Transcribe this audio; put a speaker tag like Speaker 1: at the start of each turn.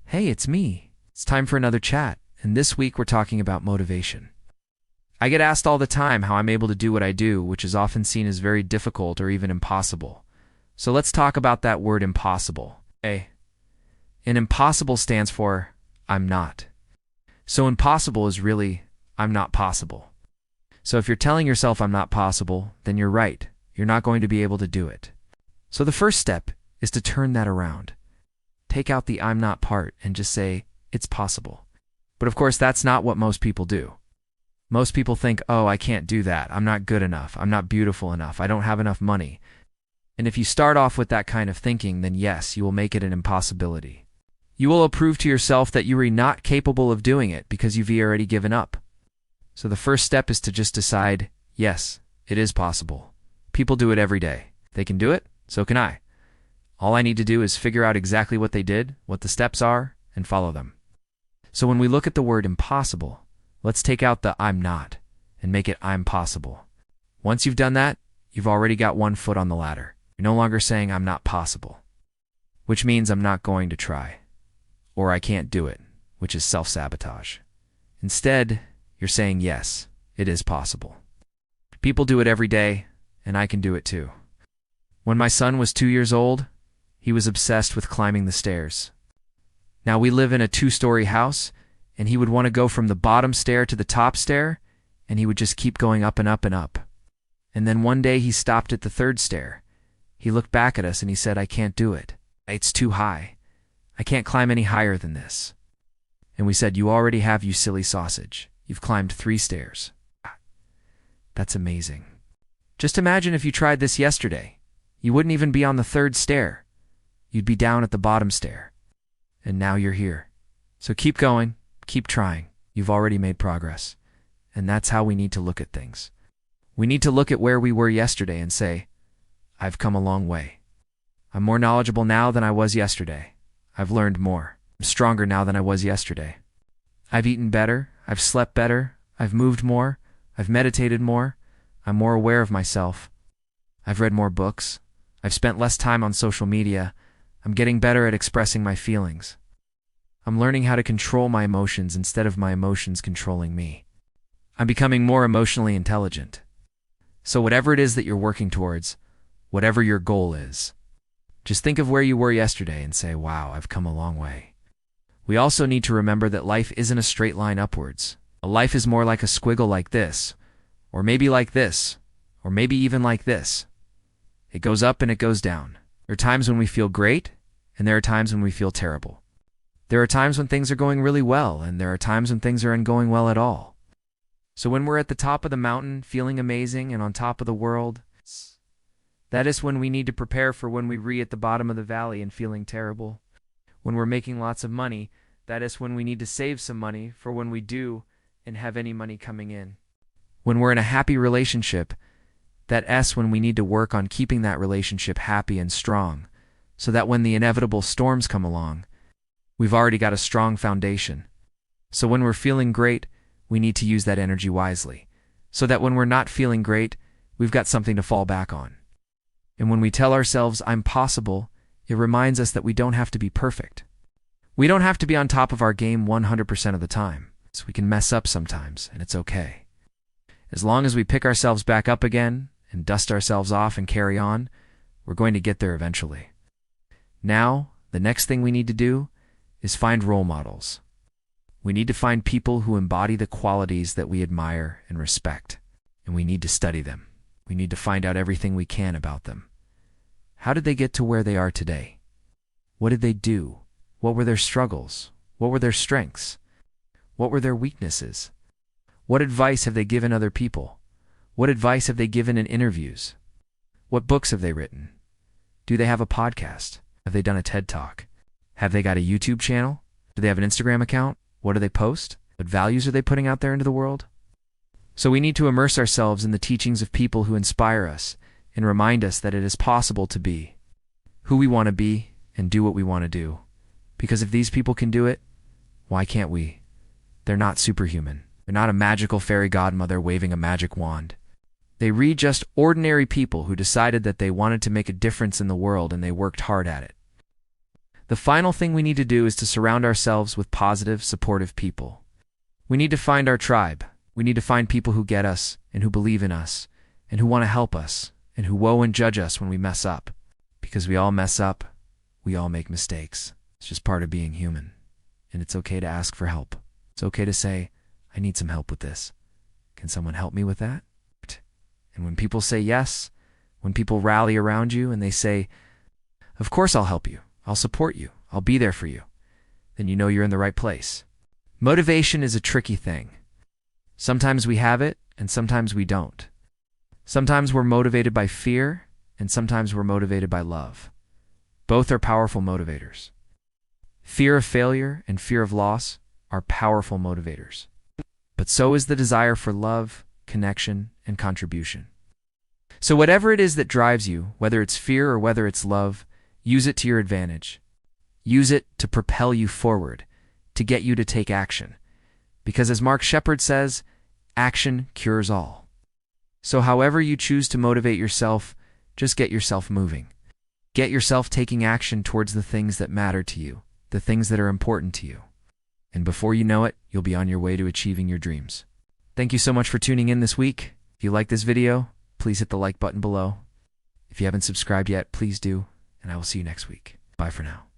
Speaker 1: Hey, it's me. It's time for another chat, and this week we're talking about motivation. I get asked all the time how I'm able to do what I do, which is often seen as very difficult or even impossible. So let's talk about that word impossible. And impossible stands for I'm not. So impossible is really I'm not possible. So if you're telling yourself I'm not possible, then you're right. You're not going to be able to do it. So the first step is to turn that around. Take out the I'm not part and just say, it's possible. But of course, that's not what most people do. Most people think, oh, I can't do that. I'm not good enough. I'm not beautiful enough. I don't have enough money. And if you start off with that kind of thinking, then yes, you will make it an impossibility. You will prove to yourself that you are not capable of doing it because you've already given up. So the first step is to just decide, yes, it is possible. People do it every day. They can do it, so can I. All I need to do is figure out exactly what they did, what the steps are, and follow them. So when we look at the word impossible, let's take out the I'm not and make it I'm possible. Once you've done that, you've already got one foot on the ladder. You're no longer saying I'm not possible, which means I'm not going to try, or I can't do it, which is self-sabotage. Instead, you're saying yes, it is possible. People do it every day, and I can do it too. When my son was 2 years old, he was obsessed with climbing the stairs. Now we live in a 2-story house, and he would want to go from the bottom stair to the top stair, and he would just keep going up and up and up. And then one day he stopped at the 3rd stair. He looked back at us and he said, I can't do it. It's too high. I can't climb any higher than this. And we said, you already have, you silly sausage. You've climbed 3 stairs. That's amazing. Just imagine if you tried this yesterday. You wouldn't even be on the 3rd stair. You'd be down at the bottom stair. And now you're here. So keep going, keep trying. You've already made progress. And that's how we need to look at things. We need to look at where we were yesterday and say, I've come a long way. I'm more knowledgeable now than I was yesterday. I've learned more. I'm stronger now than I was yesterday. I've eaten better. I've slept better. I've moved more. I've meditated more. I'm more aware of myself. I've read more books. I've spent less time on social media. I'm getting better at expressing my feelings. I'm learning how to control my emotions instead of my emotions controlling me. I'm becoming more emotionally intelligent. So whatever it is that you're working towards, whatever your goal is, just think of where you were yesterday and say, wow, I've come a long way. We also need to remember that life isn't a straight line upwards. A life is more like a squiggle like this, or maybe like this, or maybe even like this. It goes up and it goes down. There are times when we feel great, and there are times when we feel terrible. There are times when things are going really well, and there are times when things aren't going well at all. So when we're at the top of the mountain, feeling amazing and on top of the world, that is when we need to prepare for when we're at the bottom of the valley and feeling terrible. When we're making lots of money, that is when we need to save some money for when we do and have any money coming in. When we're in a happy relationship, that's when we need to work on keeping that relationship happy and strong, so that when the inevitable storms come along, we've already got a strong foundation. So when we're feeling great, we need to use that energy wisely, so that when we're not feeling great, we've got something to fall back on. And when we tell ourselves, I'm possible, it reminds us that we don't have to be perfect. We don't have to be on top of our game 100% of the time, so we can mess up sometimes, and it's okay. As long as we pick ourselves back up again, and dust ourselves off and carry on, we're going to get there eventually. Now, the next thing we need to do is find role models. We need to find people who embody the qualities that we admire and respect, and we need to study them. We need to find out everything we can about them. How did they get to where they are today? What did they do? What were their struggles? What were their strengths? What were their weaknesses? What advice have they given other people? What advice have they given in interviews? What books have they written? Do they have a podcast? Have they done a TED Talk? Have they got a YouTube channel? Do they have an Instagram account? What do they post? What values are they putting out there into the world? So we need to immerse ourselves in the teachings of people who inspire us and remind us that it is possible to be who we want to be and do what we want to do. Because if these people can do it, why can't we? They're not superhuman. They're not a magical fairy godmother waving a magic wand. They read just ordinary people who decided that they wanted to make a difference in the world and they worked hard at it. The final thing we need to do is to surround ourselves with positive, supportive people. We need to find our tribe. We need to find people who get us and who believe in us and who want to help us and who won't judge us when we mess up. Because we all mess up, we all make mistakes. It's just part of being human. And it's okay to ask for help. It's okay to say, I need some help with this. Can someone help me with that? And when people say yes, when people rally around you and they say, of course I'll help you, I'll support you, I'll be there for you, then you know you're in the right place. Motivation is a tricky thing. Sometimes we have it and sometimes we don't. Sometimes we're motivated by fear and sometimes we're motivated by love. Both are powerful motivators. Fear of failure and fear of loss are powerful motivators. But so is the desire for love, connection, and contribution. So whatever it is that drives you, whether it's fear or whether it's love, use it to your advantage. Use it to propel you forward, to get you to take action. Because as Mark Shepard says, action cures all. So however you choose to motivate yourself, just get yourself moving. Get yourself taking action towards the things that matter to you, the things that are important to you. And before you know it, you'll be on your way to achieving your dreams. Thank you so much for tuning in this week. If you like this video, please hit the like button below. If you haven't subscribed yet, please do, and I will see you next week. Bye for now.